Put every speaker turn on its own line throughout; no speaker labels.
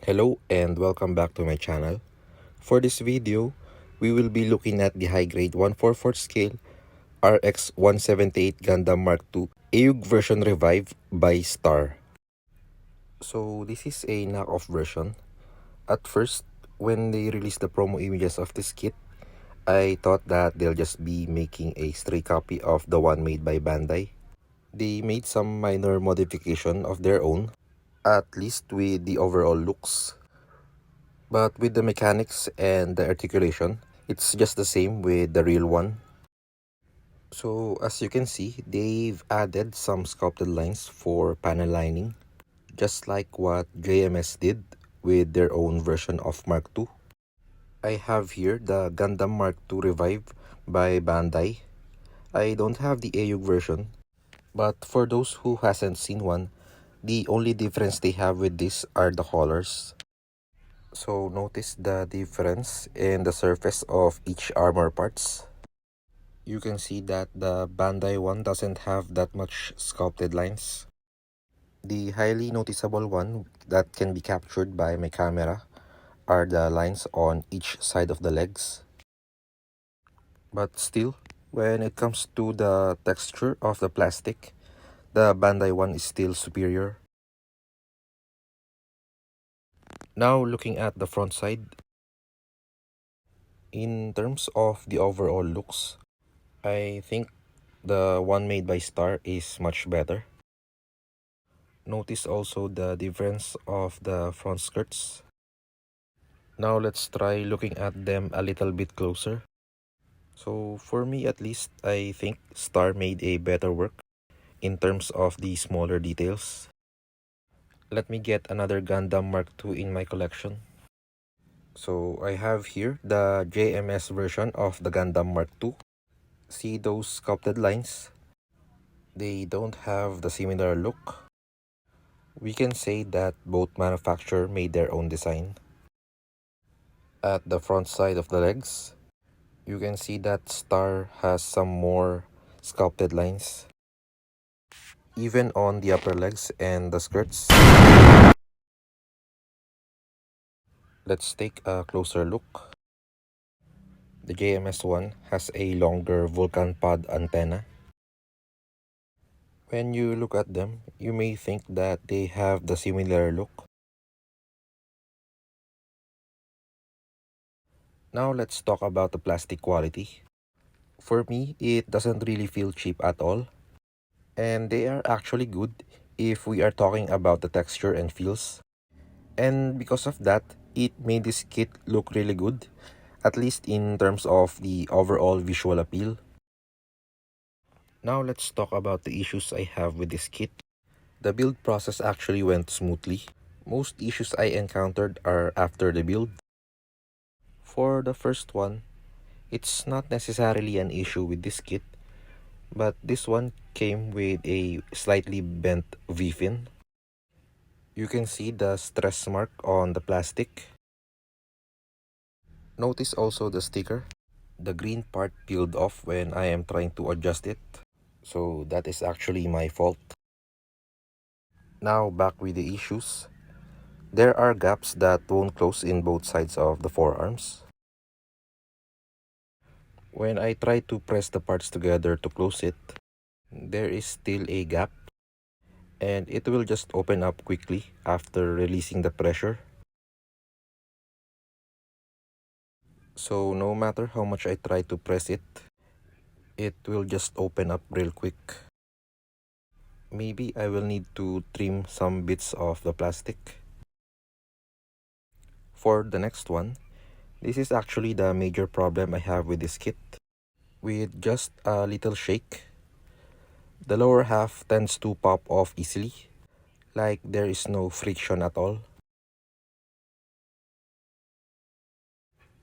Hello and welcome back to my channel. For this video, we will be looking at the high-grade 1/4 scale RX-178 Gundam Mark II A.E.U.G version revived by Star. So this is a knockoff version. At first, when they released the promo images of this kit, I thought that they'll just be making a stray copy of the one made by Bandai. They made some minor modification of their own, at least with the overall looks. But with the mechanics and the articulation, it's just the same with the real one. So as you can see, they've added some sculpted lines for panel lining, just like what JMS did with their own version of Mark II. I have here the Gundam Mark II Revive by Bandai. I don't have the A.E.U.G version, but for those who hasn't seen one, the only difference they have with this are the colors. So notice the difference in the surface of each armor parts. You can see that the Bandai one doesn't have that much sculpted lines. The highly noticeable one that can be captured by my camera are the lines on each side of the legs. But still, when it comes to the texture of the plastic, the Bandai one is still superior. Now looking at the front side, in terms of the overall looks, I think the one made by Star is much better. Notice also the difference of the front skirts. Now let's try looking at them a little bit closer. So for me at least, I think Star made a better work in terms of the smaller details. Let me get another Gundam Mark II in my collection. So I have here the JMS version of the Gundam Mark II. See those sculpted lines? They don't have the similar look. We can say that both manufacturer made their own design. At the front side of the legs, you can see that Star has some more sculpted lines. Even on the upper legs and the skirts. Let's take a closer look. The JMS one has a longer Vulcan pod antenna. When you look at them, you may think that they have the similar look. Now let's talk about the plastic quality. For me, it doesn't really feel cheap at all. And they are actually good if we are talking about the texture and feels. And because of that, it made this kit look really good, at least in terms of the overall visual appeal. Now let's talk about the issues I have with this kit. The build process actually went smoothly. Most issues I encountered are after the build. For the first one, it's not necessarily an issue with this kit, but this one came with a slightly bent V-fin. You can see the stress mark on the plastic. Notice also the sticker. The green part peeled off when I am trying to adjust it. So that is actually my fault. Now back with the issues. There are gaps that won't close in both sides of the forearms. When I try to press the parts together to close it, there is still a gap, and it will just open up quickly after releasing the pressure. So no matter how much I try to press it, it will just open up real quick. Maybe I will need to trim some bits of the plastic. For the next one, this is actually the major problem I have with this kit. With just a little shake, the lower half tends to pop off easily, like there is no friction at all.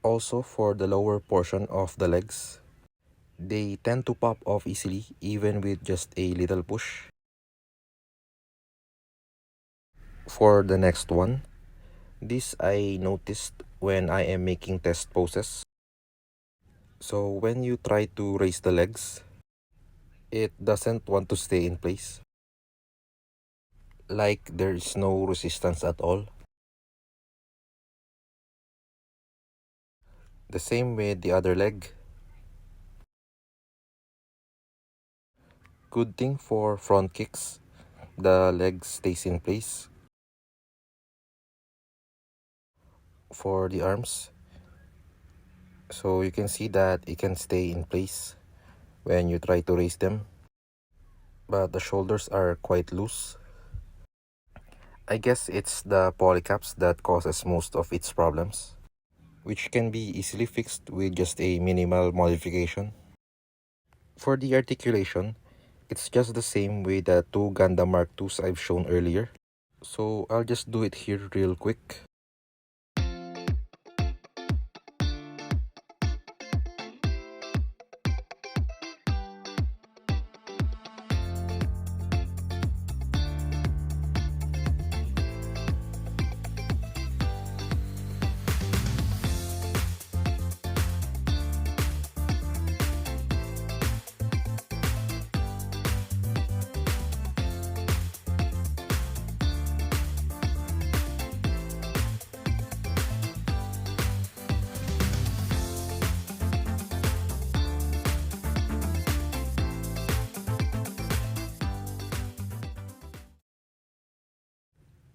Also for the lower portion of the legs, they tend to pop off easily even with just a little push. For the next one, this I noticed when I am making test poses. So when you try to raise the legs, it doesn't want to stay in place. Like there is no resistance at all. The same with the other leg. Good thing for front kicks, the leg stays in place. For the arms, so you can see that it can stay in place when you try to raise them, but the shoulders are quite loose. I guess it's the polycaps that causes most of its problems, which can be easily fixed with just a minimal modification. For the articulation, it's just the same with the two Gundam Mark IIs I've shown earlier. So I'll just do it here real quick.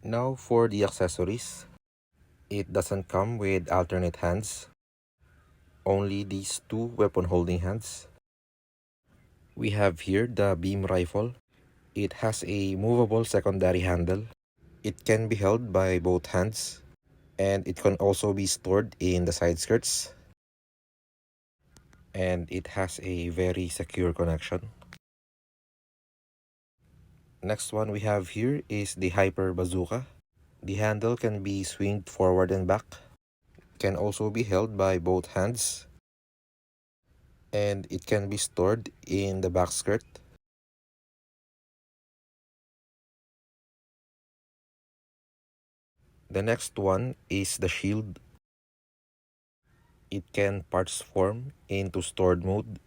Now for the accessories. It doesn't come with alternate hands, only these two weapon holding hands. We have here the beam rifle. It has a movable secondary handle. It can be held by both hands, and it can also be stored in the side skirts. And it has a very secure connection. Next one we have here is the Hyper Bazooka. The handle can be swinged forward and back. Can also be held by both hands. And it can be stored in the back skirt. The next one is the shield. It can parts form into stored mode,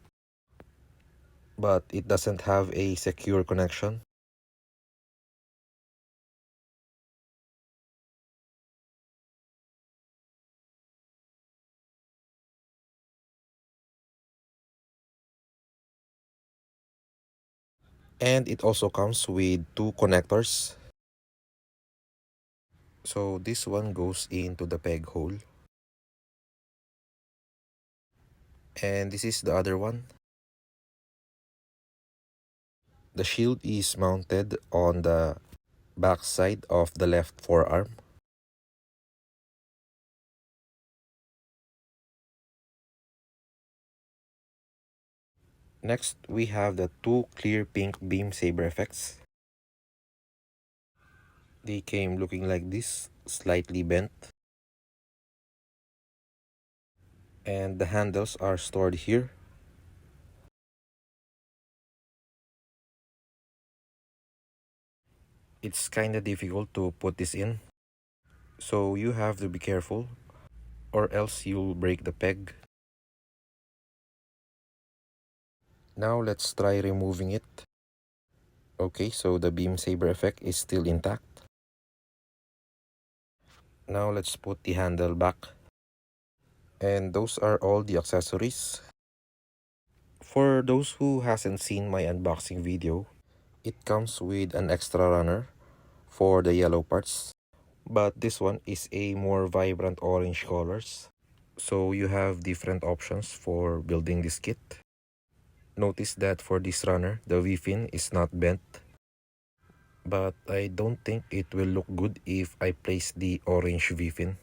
but it doesn't have a secure connection. And it also comes with two connectors. So this one goes into the peg hole. And this is the other one. The shield is mounted on the back side of the left forearm. Next, we have the two clear pink beam saber effects. They came looking like this, slightly bent. And the handles are stored here. It's kinda difficult to put this in, so you have to be careful or else you'll break the peg. Now let's try removing it. Okay, so the beam saber effect is still intact. Now let's put the handle back. And those are all the accessories. For those who hasn't seen my unboxing video, it comes with an extra runner for the yellow parts, but this one is a more vibrant orange colors. So you have different options for building this kit. Notice that for this runner, the V-fin is not bent, but I don't think it will look good if I place the orange V-fin.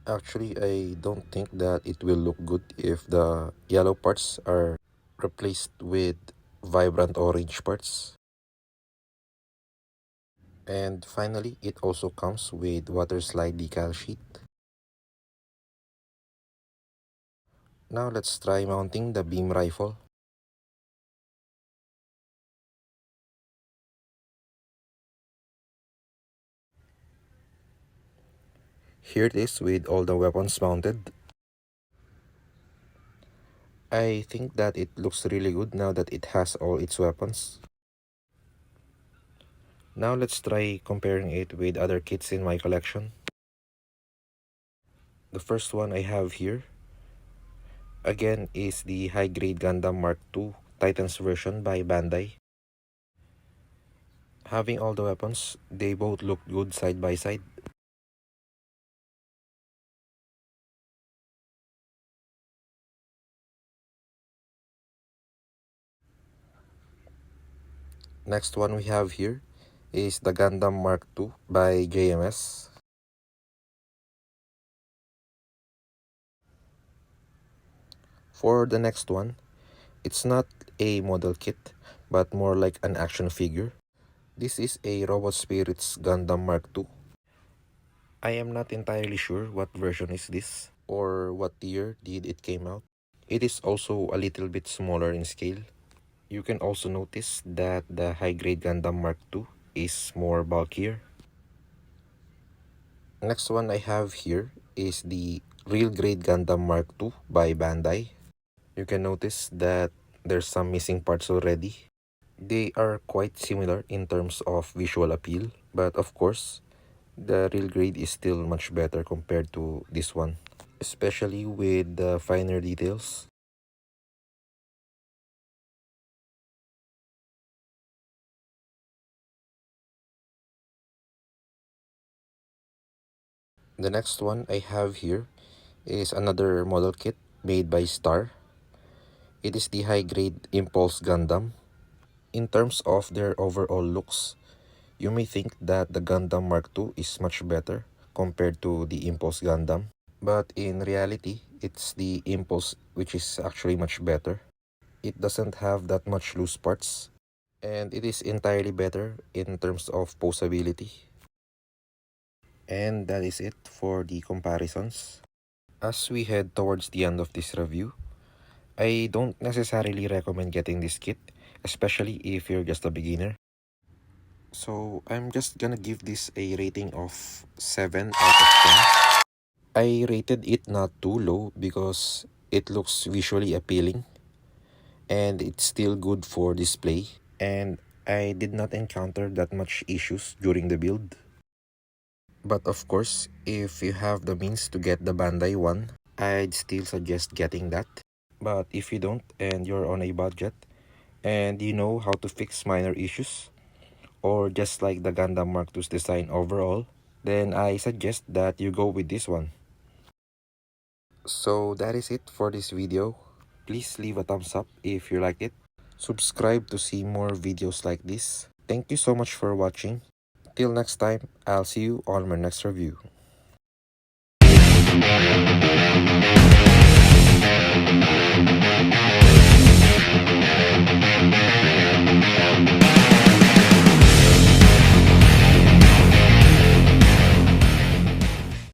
Actually, I don't think that it will look good if the yellow parts are replaced with vibrant orange parts. And finally, it also comes with water slide decal sheet. Now let's try mounting the beam rifle. Here it is with all the weapons mounted. I think that it looks really good now that it has all its weapons. Now let's try comparing it with other kits in my collection. The first one I have here, again, is the high-grade Gundam Mark II Titans version by Bandai. Having all the weapons, they both look good side by side. Next one we have here is the Gundam Mark II by JMS. For the next one, it's not a model kit, but more like an action figure. This is a Robot Spirits Gundam Mark II. I am not entirely sure what version is this, or what year did it came out. It is also a little bit smaller in scale. You can also notice that the high-grade Gundam Mark II is more bulkier. Next one I have here is the Real Grade Gundam Mark II by Bandai. You can notice that there's some missing parts already. They are quite similar in terms of visual appeal, but of course, the Real Grade is still much better compared to this one, especially with the finer details. The next one I have here is another model kit made by Star. It is the high-grade Impulse Gundam. In terms of their overall looks, you may think that the Gundam Mark II is much better compared to the Impulse Gundam. But in reality, it's the Impulse which is actually much better. It doesn't have that much loose parts, and it is entirely better in terms of posability. And that is it for the comparisons. As we head towards the end of this review, I don't necessarily recommend getting this kit, especially if you're just a beginner. So I'm just gonna give this a rating of 7 out of 10. I rated it not too low because it looks visually appealing and it's still good for display, and I did not encounter that much issues during the build. But of course, if you have the means to get the Bandai one, I'd still suggest getting that. But if you don't and you're on a budget and you know how to fix minor issues, or just like the Gundam Mark II's design overall, then I suggest that you go with this one. So that is it for this video. Please leave a thumbs up if you liked it. Subscribe to see more videos like this. Thank you so much for watching. Till next time, I'll see you on my next review.